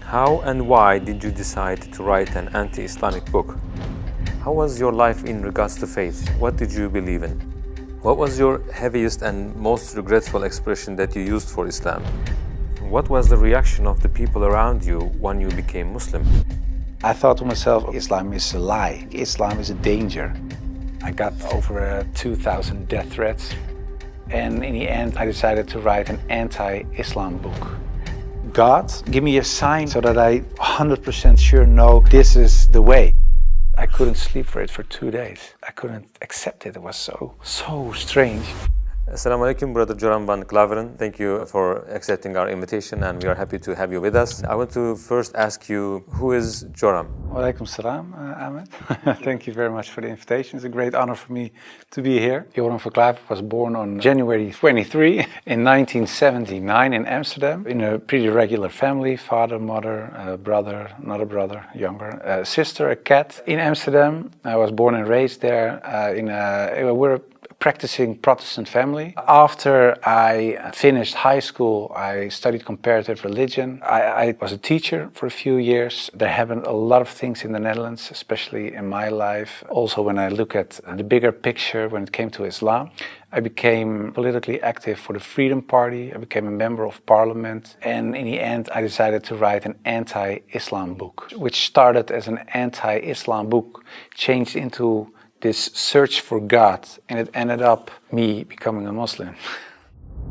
How and why did you decide to write an anti-Islamic book? How was your life in regards to faith? What did you believe in? What was your heaviest and most regretful expression that you used for Islam? What was the reaction of the people around you when you became Muslim? I thought to myself, Islam is a lie. Islam is a danger. I got over 2,000 death threats. And in the end, I decided to write an anti-Islam book. God, give me a sign so that I 100% sure know this is the way. I couldn't sleep for it for 2 days. I couldn't accept it. It was so strange. Assalamu alaikum, Brother Joram van Klaveren. Thank you for accepting our invitation, and we are happy to have you with us. I want to first ask you, who is Joram? Wa alaikum salam, Ahmed. Thank you very much for the invitation. It's a great honor for me to be here. Joram van Klaveren was born on January 23 in 1979 in Amsterdam, in a pretty regular family: father, mother, brother, another brother, younger, a sister, a cat. In Amsterdam, I was born and raised there. We're a practicing Protestant family. After I finished high school, I studied comparative religion. I was a teacher for a few years. There happened a lot of things in the Netherlands, especially in my life. Also, when I look at the bigger picture when it came to Islam, I became politically active for the Freedom Party. I became a member of parliament. And in the end, I decided to write an anti-Islam book, which started as an anti-Islam book, changed into this search for God, and it ended up me becoming a Muslim.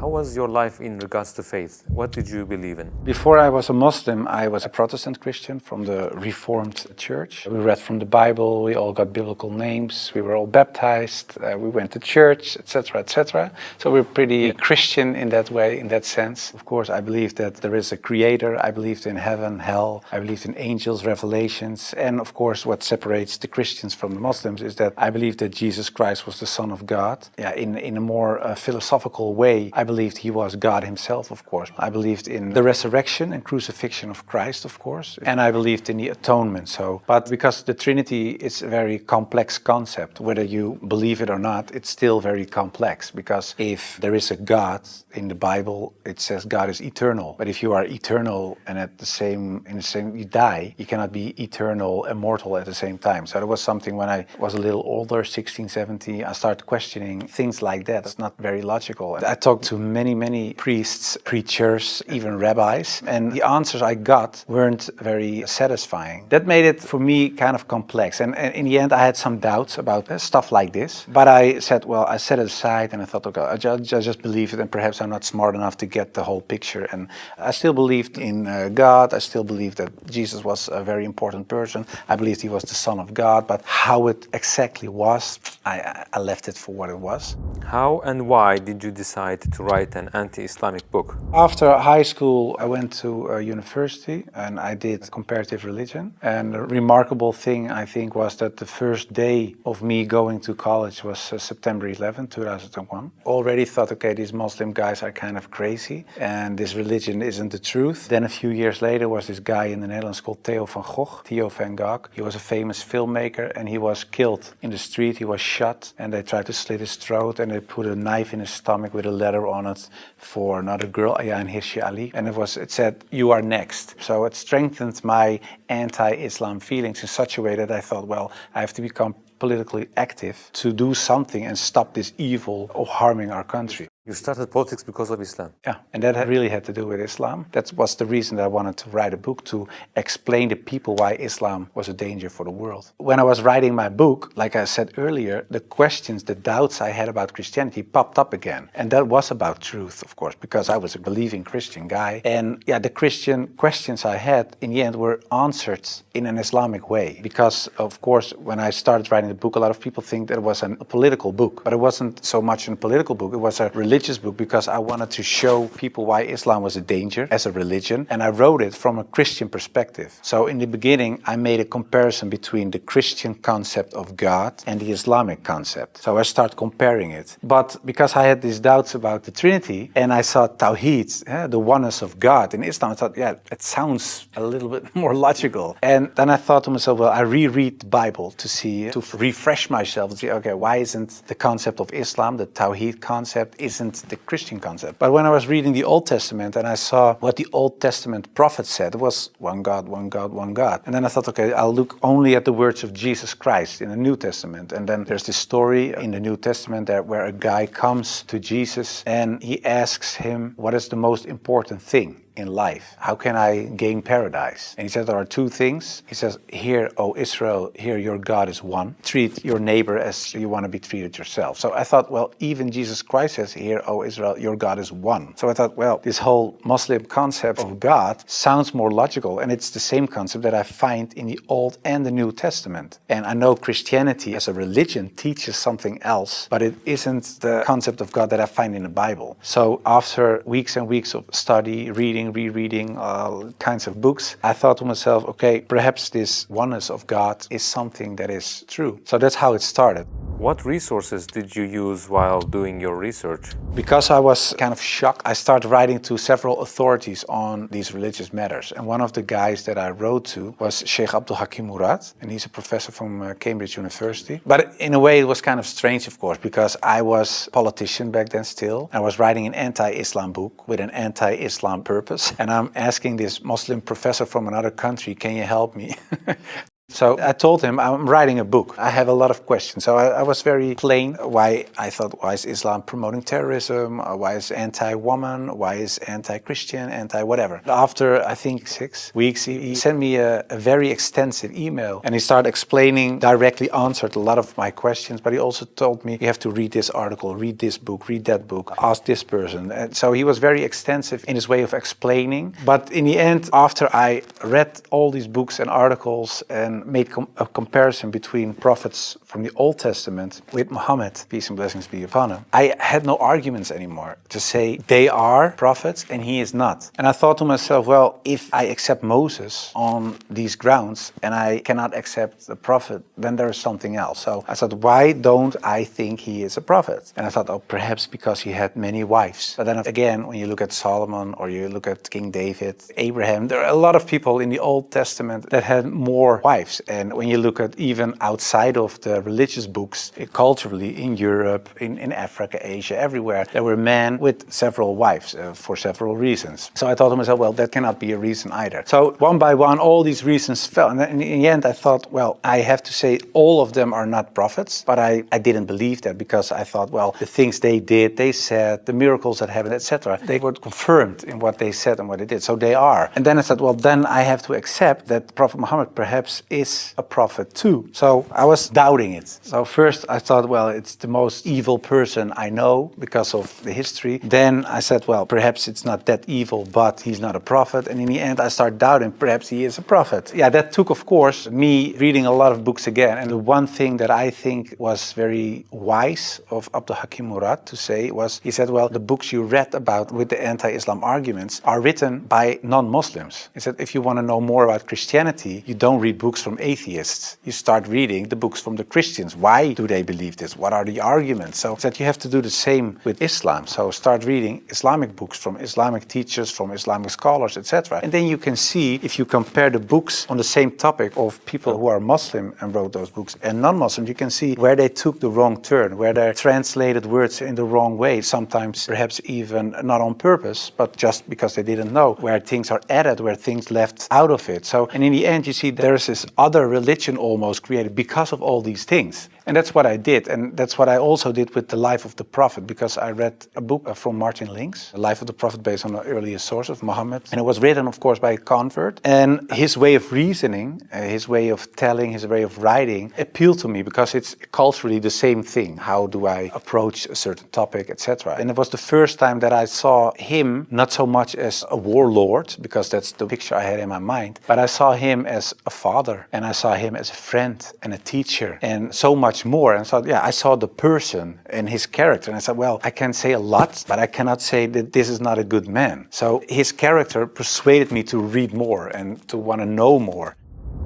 How was your life in regards to faith? What did you believe in? Before I was a Muslim, I was a Protestant Christian from the Reformed Church. We read from the Bible, we all got biblical names, we were all baptized, we went to church, etc., etc. So we're pretty Christian in that way, in that sense. Of course, I believed that there is a creator, I believed in heaven, hell, I believed in angels, revelations, and of course what separates the Christians from the Muslims is that I believe that Jesus Christ was the Son of God. Yeah, in a more philosophical way, I believed he was God himself, of course. I believed in the resurrection and crucifixion of Christ, of course. And I believed in the atonement. But because the Trinity is a very complex concept, whether you believe it or not, it's still very complex. Because if there is a God in the Bible, it says God is eternal. But if you are eternal and you die, you cannot be eternal, immortal at the same time. So that was something when I was a little older, 16, 17, I started questioning things like that. It's not very logical. I talked to many priests, preachers, even rabbis, and the answers I got weren't very satisfying. That made it for me kind of complex, and in the end I had some doubts about stuff like this, but I said, well, I set it aside and I thought, okay, I just believe it, and perhaps I'm not smart enough to get the whole picture. And I still believed in God. I still believed that Jesus was a very important person. I believed he was the Son of God, but how it exactly was, I left it for what it was. How and why did you decide to write an anti-Islamic book? After high school, I went to university and I did comparative religion. And the remarkable thing, I think, was that the first day of me going to college was September 11, 2001. Already thought, okay, these Muslim guys are kind of crazy and this religion isn't the truth. Then a few years later was this guy in the Netherlands called Theo van Gogh. He was a famous filmmaker and he was killed in the street. He was shot and they tried to slit his throat and they put a knife in his stomach with a letter on it for another girl, and Ali, and it said, "You are next." So it strengthened my anti-Islam feelings in such a way that I thought, well, I have to become politically active to do something and stop this evil of harming our country. You started politics because of Islam? Yeah, and that really had to do with Islam. That was the reason that I wanted to write a book, to explain to people why Islam was a danger for the world. When I was writing my book, like I said earlier, the questions, the doubts I had about Christianity popped up again. And that was about truth, of course, because I was a believing Christian guy. And yeah, the Christian questions I had in the end were answered in an Islamic way. Because, of course, when I started writing the book, a lot of people think that it was a political book. But it wasn't so much a political book, it was a religious book, because I wanted to show people why Islam was a danger as a religion, and I wrote it from a Christian perspective. So in the beginning I made a comparison between the Christian concept of God and the Islamic concept. So I started comparing it. But because I had these doubts about the Trinity and I saw Tawheed, the oneness of God in Islam, I thought, yeah, it sounds a little bit more logical. And then I thought to myself, well, I reread the Bible to refresh myself, to see, okay, why isn't the concept of Islam, the Tawheed concept, isn't isn't the Christian concept. But when I was reading the Old Testament and I saw what the Old Testament prophets said, it was one God, one God, one God. And then I thought, okay, I'll look only at the words of Jesus Christ in the New Testament. And then there's this story in the New Testament where a guy comes to Jesus and he asks him, what is the most important thing in life? How can I gain paradise? And he says there are two things. He says, hear, O Israel, hear your God is one. Treat your neighbor as you want to be treated yourself. So I thought, well, even Jesus Christ says, hear, O Israel, your God is one. So I thought, well, this whole Muslim concept of God sounds more logical, and it's the same concept that I find in the Old and the New Testament. And I know Christianity as a religion teaches something else, but it isn't the concept of God that I find in the Bible. So after weeks and weeks of study, rereading all kinds of books, I thought to myself, okay, perhaps this oneness of God is something that is true. So that's how it started. What resources did you use while doing your research? Because I was kind of shocked, I started writing to several authorities on these religious matters. And one of the guys that I wrote to was Sheikh Abdul Hakim Murad, and he's a professor from Cambridge University. But in a way, it was kind of strange, of course, because I was a politician back then still. I was writing an anti-Islam book with an anti-Islam purpose. And I'm asking this Muslim professor from another country, can you help me? So I told him I'm writing a book. I have a lot of questions. So I was very plain why I thought, why is Islam promoting terrorism? Why is anti-woman? Why is anti-Christian? Anti-whatever. After, I think, 6 weeks, he sent me a very extensive email. And he started explaining, directly answered a lot of my questions. But he also told me, you have to read this article, read this book, read that book, ask this person. And so he was very extensive in his way of explaining. But in the end, after I read all these books and articles and made a comparison between prophets from the Old Testament with Muhammad, peace and blessings be upon him, I had no arguments anymore to say they are prophets and he is not. And I thought to myself, well, if I accept Moses on these grounds and I cannot accept the prophet, then there is something else. So I thought, why don't I think he is a prophet? And I thought, oh, perhaps because he had many wives. But then again, when you look at Solomon or you look at King David, Abraham, there are a lot of people in the Old Testament that had more wives. And when you look at even outside of the religious books, culturally in Europe, in Africa, Asia, everywhere, there were men with several wives for several reasons. So I thought to myself, well, that cannot be a reason either. So one by one, all these reasons fell. And then in the end, I thought, well, I have to say all of them are not prophets. But I didn't believe that because I thought, well, the things they did, they said, the miracles that happened, etc., they were confirmed in what they said and what they did. So they are. And then I said, well, then I have to accept that Prophet Muhammad perhaps is a prophet too. So I was doubting it. So first I thought, well, it's the most evil person I know because of the history. Then I said, well, perhaps it's not that evil, but he's not a prophet. And in the end, I started doubting, perhaps he is a prophet. Yeah, that took, of course, me reading a lot of books again. And the one thing that I think was very wise of Abdul Hakim Murad to say was, he said, well, the books you read about with the anti-Islam arguments are written by non-Muslims. He said, if you want to know more about Christianity, you don't read books from atheists. You start reading the books from the Christians. Why do they believe this? What are the arguments? So that you have to do the same with Islam. So start reading Islamic books from Islamic teachers, from Islamic scholars, etc. And then you can see, if you compare the books on the same topic of people who are Muslim and wrote those books and non-Muslim, you can see where they took the wrong turn, where they translated words in the wrong way, sometimes perhaps even not on purpose, but just because they didn't know, where things are added, where things left out of it. So, and in the end, you see there is this other religion almost created because of all these things. And that's what I did. And that's what I also did with the life of the Prophet, because I read a book from Martin Links, The Life of the Prophet, based on the earliest source of Muhammad. And it was written, of course, by a convert. And his way of reasoning, his way of telling, his way of writing appealed to me because it's culturally the same thing. How do I approach a certain topic, etc. And it was the first time that I saw him not so much as a warlord, because that's the picture I had in my mind, but I saw him as a father, and I saw him as a friend and a teacher, and so much more. And so, yeah, I saw the person and his character, and I said, well, I can say a lot, but I cannot say that this is not a good man. So his character persuaded me to read more and to want to know more.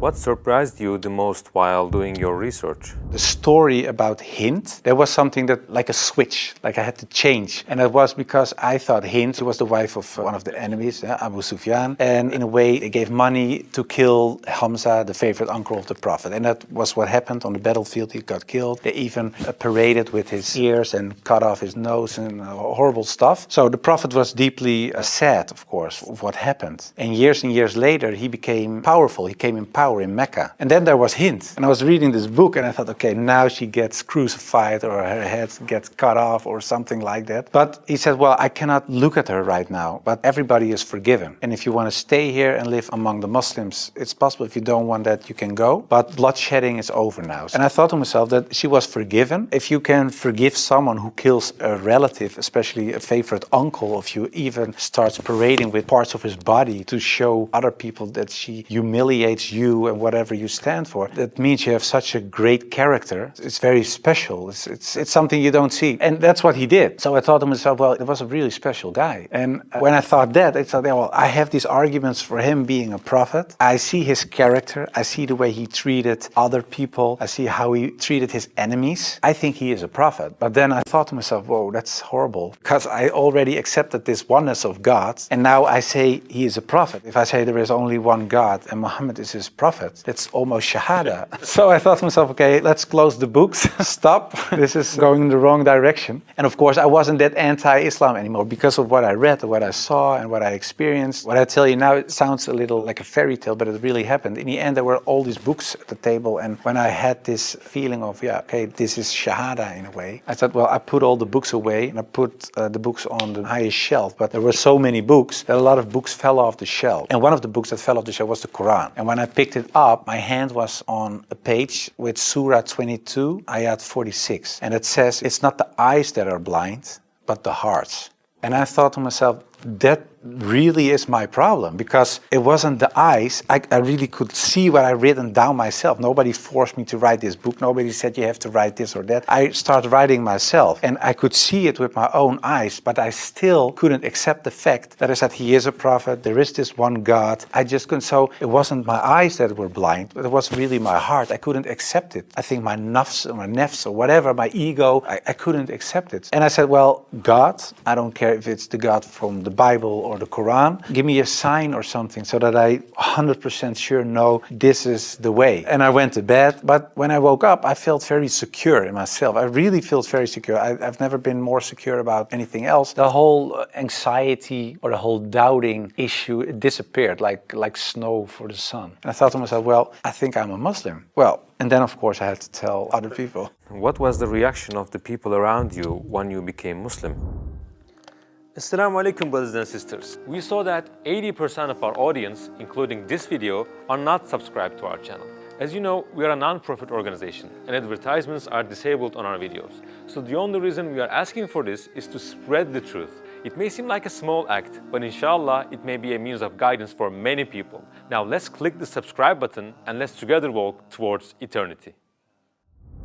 What surprised you the most while doing your research? The story about Hind, there was something that, like a switch, like I had to change. And it was because I thought Hind was the wife of one of the enemies, Abu Sufyan. And in a way, they gave money to kill Hamza, the favorite uncle of the Prophet. And that was what happened on the battlefield. He got killed. They even paraded with his ears and cut off his nose and horrible stuff. So the Prophet was deeply sad, of course, of what happened. And years later, he became powerful. He came in power in Mecca. And then there was Hind. And I was reading this book and I thought, okay, now she gets crucified or her head gets cut off or something like that. But he said, well, I cannot look at her right now, but everybody is forgiven. And if you want to stay here and live among the Muslims, it's possible. If you don't want that, you can go. But bloodshedding is over now. And I thought to myself that she was forgiven. If you can forgive someone who kills a relative, especially a favorite uncle of you, even starts parading with parts of his body to show other people that she humiliates you and whatever you stand for, that means you have such a great character. It's very special. It's something you don't see. And that's what he did. So I thought to myself, well, it was a really special guy. And when I thought that, I thought, well, I have these arguments for him being a prophet. I see his character. I see the way he treated other people. I see how he treated his enemies. I think he is a prophet. But then I thought to myself, whoa, that's horrible. Because I already accepted this oneness of God. And now I say he is a prophet. If I say there is only one God and Muhammad is his prophet, that's almost shahada. So I thought to myself, okay, let's close the books. Stop. This is going in the wrong direction. And of course, I wasn't that anti-Islam anymore because of what I read, what I saw, and what I experienced. What I tell you now, it sounds a little like a fairy tale, but it really happened. In the end, there were all these books at the table. And when I had this feeling of, yeah, okay, this is shahada in a way, I thought, well, I put all the books away and I put the books on the highest shelf. But there were so many books that a lot of books fell off the shelf. And one of the books that fell off the shelf was the Quran. And when I picked it up, my hand was on a page with Surah 22, Ayat 46. And it says, it's not the eyes that are blind, but the hearts. And I thought to myself, that really is my problem, because it wasn't the eyes. I really could see what I written down myself. Nobody forced me to write this book. Nobody said you have to write this or that. I started writing myself and I could see it with my own eyes, but I still couldn't accept the fact that I said he is a prophet, there is this one God. I just couldn't. So it wasn't my eyes that were blind, but it was really my heart. I couldn't accept it. I think my nafs or whatever, my ego, I couldn't accept it. And I said, well, God, I don't care if it's the God from the Bible or the Quran, give me a sign or something so that I 100% sure know this is the way. And I went to bed, but when I woke up, I felt very secure in myself. I really felt very secure. I've never been more secure about anything else. The whole anxiety or the whole doubting issue, it disappeared like snow for the sun. And I thought to myself, well, I think I'm a Muslim. Well, and then of course I had to tell other people. What was the reaction of the people around you when you became Muslim? Assalamu alaikum, brothers and sisters. We saw that 80% of our audience, including this video, are not subscribed to our channel. As you know, we are a non-profit organization and advertisements are disabled on our videos. So the only reason we are asking for this is to spread the truth. It may seem like a small act, but inshallah, it may be a means of guidance for many people. Now let's click the subscribe button and let's together walk towards eternity.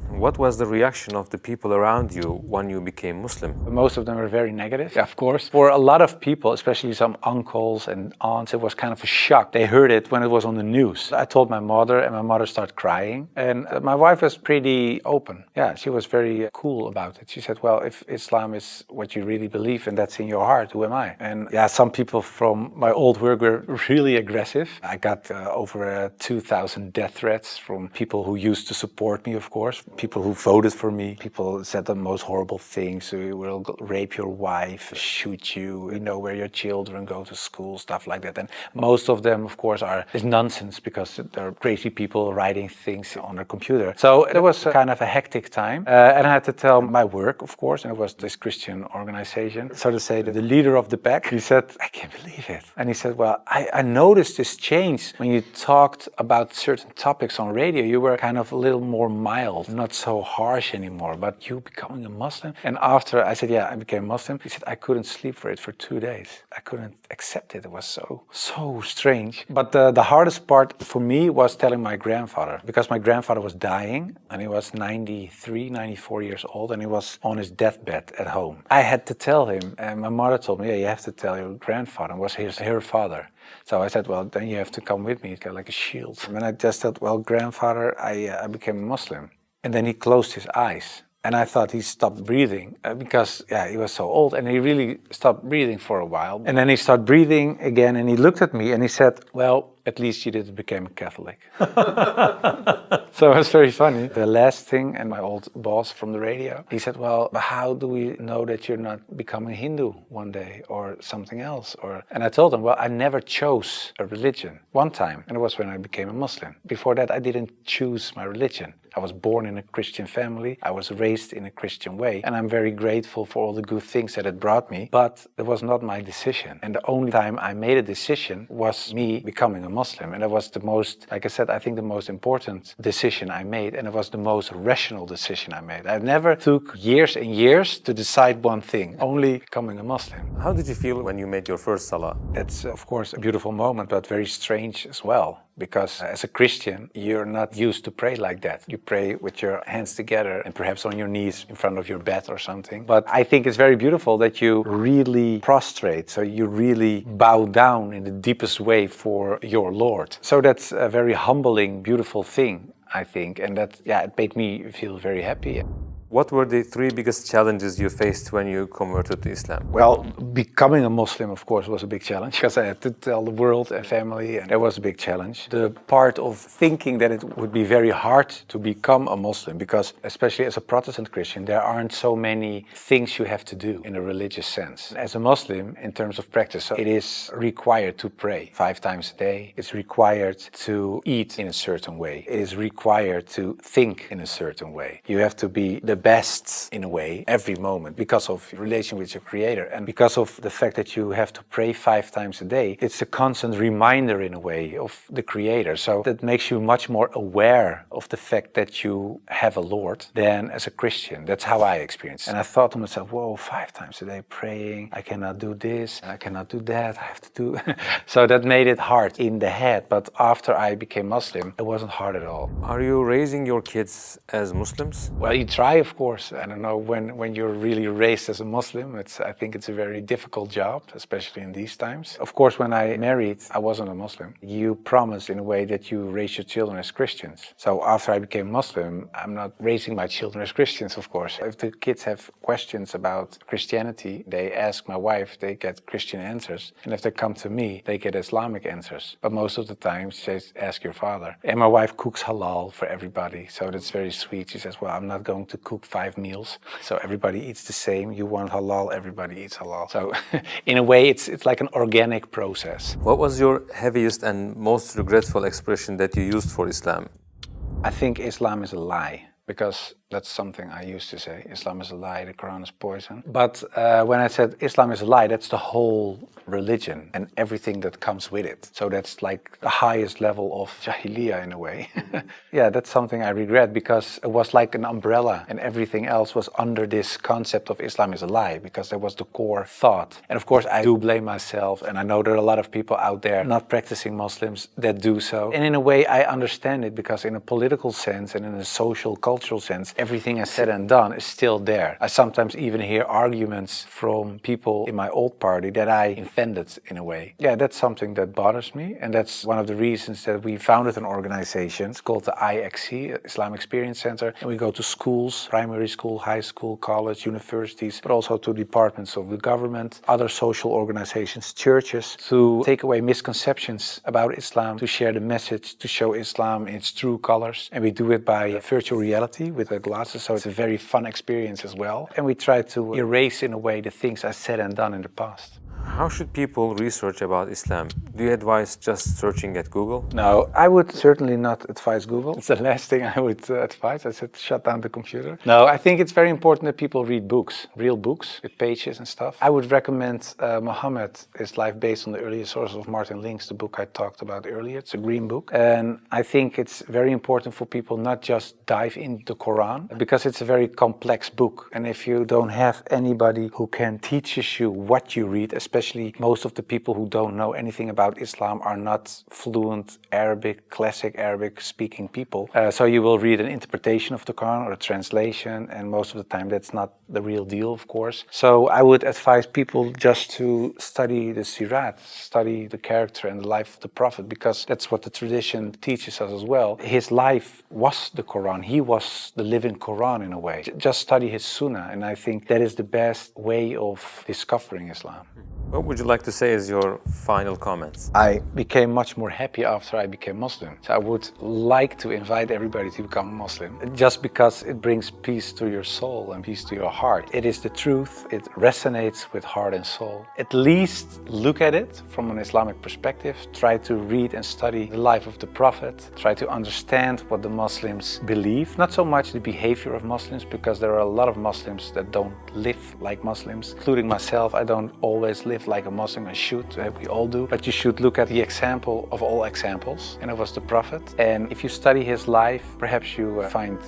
What was the reaction of the people around you when you became Muslim? Most of them were very negative, of course. For a lot of people, especially some uncles and aunts, it was kind of a shock. They heard it when it was on the news. I told my mother and my mother started crying. And my wife was pretty open. Yeah, she was very cool about it. She said, well, if Islam is what you really believe and that's in your heart, who am I? And yeah, some people from my old work were really aggressive. I got over 2,000 death threats from people who used to support me, of course. People who voted for me. People said the most horrible things. We will rape your wife, shoot you, we know where your children go to school, stuff like that. And most of them, of course, is nonsense because they're crazy people writing things on their computer. So it was kind of a hectic time. And I had to tell my work, of course, and it was this Christian organization. So to say, the leader of the pack, he said, I can't believe it. And he said, well, I noticed this change when you talked about certain topics on radio. You were kind of a little more mild, not so harsh anymore, but you becoming a Muslim? And after I said, yeah, I became Muslim, he said, I couldn't sleep for it for 2 days. I couldn't accept it. It was so strange. But the hardest part for me was telling my grandfather, because my grandfather was dying and he was 93, 94 years old and he was on his deathbed at home. I had to tell him, and my mother told me, yeah, you have to tell your grandfather. It was her father. So I said, well, then you have to come with me, it's like a shield. And I just said, well, grandfather, I became a Muslim. And then he closed his eyes. And I thought he stopped breathing because, yeah, he was so old and he really stopped breathing for a while. And then he started breathing again and he looked at me and he said, well, at least you didn't become a Catholic. So it was very funny. The last thing, and my old boss from the radio, he said, well, how do we know that you're not becoming Hindu one day or something else? And I told him, well, I never chose a religion one time, and it was when I became a Muslim. Before that, I didn't choose my religion. I was born in a Christian family. I was raised in a Christian way. And I'm very grateful for all the good things that it brought me. But it was not my decision. And the only time I made a decision was me becoming a Muslim. And it was the most, like I said, I think the most important decision I made. And it was the most rational decision I made. I never took years and years to decide one thing, only becoming a Muslim. How did you feel when you made your first salah? It's, of course, a beautiful moment, but very strange as well. Because as a Christian, you're not used to pray like that. You pray with your hands together and perhaps on your knees in front of your bed or something. But I think it's very beautiful that you really prostrate. So you really bow down in the deepest way for your Lord. So that's a very humbling, beautiful thing, I think. And that, yeah, it made me feel very happy. What were the 3 biggest challenges you faced when you converted to Islam? Well, becoming a Muslim, of course, was a big challenge because I had to tell the world and family, and that was a big challenge. The part of thinking that it would be very hard to become a Muslim because, especially as a Protestant Christian, there aren't so many things you have to do in a religious sense. As a Muslim, in terms of practice, so it is required to pray 5 times a day. It's required to eat in a certain way. It is required to think in a certain way. You have to be the best in a way every moment because of your relation with your Creator and because of the fact that you have to pray 5 times a day. It's a constant reminder in a way of the Creator, so that makes you much more aware of the fact that you have a Lord than as a Christian. That's how I experienced it. And I thought to myself, whoa, 5 times a day praying, I cannot do this, I cannot do that, I have to do so that made it hard in the head. But after I became Muslim, it wasn't hard at all. Are you raising your kids as Muslims? Well, you try, of course. I don't know, when you're really raised as a Muslim, I think it's a very difficult job, especially in these times. Of course, when I married, I wasn't a Muslim. You promise in a way that you raise your children as Christians. So after I became Muslim, I'm not raising my children as Christians, of course. If the kids have questions about Christianity, they ask my wife, they get Christian answers. And if they come to me, they get Islamic answers. But most of the time, they ask your father. And my wife cooks halal for everybody, so that's very sweet. She says, well, I'm not going to cook 5 meals, so everybody eats the same. You want halal, everybody eats halal. So in a way, it's like an organic process. What was your heaviest and most regretful expression that you used for Islam? I think Islam is a lie, because that's something I used to say. Islam is a lie, the Quran is poison. But when I said Islam is a lie, that's the whole religion and everything that comes with it. So that's like the highest level of Jahiliyyah in a way. Yeah, that's something I regret because it was like an umbrella and everything else was under this concept of Islam is a lie because that was the core thought. And of course, I do blame myself, and I know there are a lot of people out there not practicing Muslims that do so. And in a way, I understand it because in a political sense and in a social, cultural sense, everything I said and done is still there. I sometimes even hear arguments from people in my old party that I offended in a way. Yeah, that's something that bothers me, and that's one of the reasons that we founded an organization. It's called the IXC, Islam Experience Center, and we go to schools, primary school, high school, college, universities, but also to departments of the government, other social organizations, churches, to take away misconceptions about Islam, to share the message, to show Islam in its true colors. And we do it by virtual reality with the glasses, so it's a very fun experience as well. And we try to erase in a way the things I said and done in the past. How should people research about Islam? Do you advise just searching at Google? No, I would certainly not advise Google. It's the last thing I would advise. I said shut down the computer. No, I think it's very important that people read books, real books with pages and stuff. I would recommend Muhammad, His Life Based on the Earlier Sources of Martin Links, the book I talked about earlier. It's a green book. And I think it's very important for people not just dive into the Quran, because it's a very complex book. And if you don't have anybody who can teach you what you read, especially most of the people who don't know anything about Islam are not fluent Arabic, classic Arabic speaking people. So you will read an interpretation of the Quran or a translation, and most of the time that's not the real deal, of course. So I would advise people just to study the Sirat, study the character and the life of the Prophet, because that's what the tradition teaches us as well. His life was the Quran. He was the living Quran in a way. Just study his Sunnah, and I think that is the best way of discovering Islam. What would you like to say as your final comments? I became much more happy after I became Muslim. So I would like to invite everybody to become Muslim, just because it brings peace to your soul and peace to your heart. It is the truth. It resonates with heart and soul. At least look at it from an Islamic perspective. Try to read and study the life of the Prophet. Try to understand what the Muslims believe. Not so much the behavior of Muslims, because there are a lot of Muslims that don't live like Muslims, including myself. I don't always live like a Muslim. I should, we all do, but you should look at the example of all examples, and it was the Prophet. And if you study his life, perhaps you find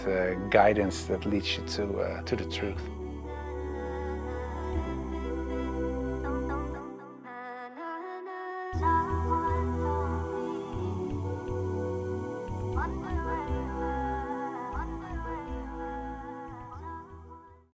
guidance that leads you to the truth.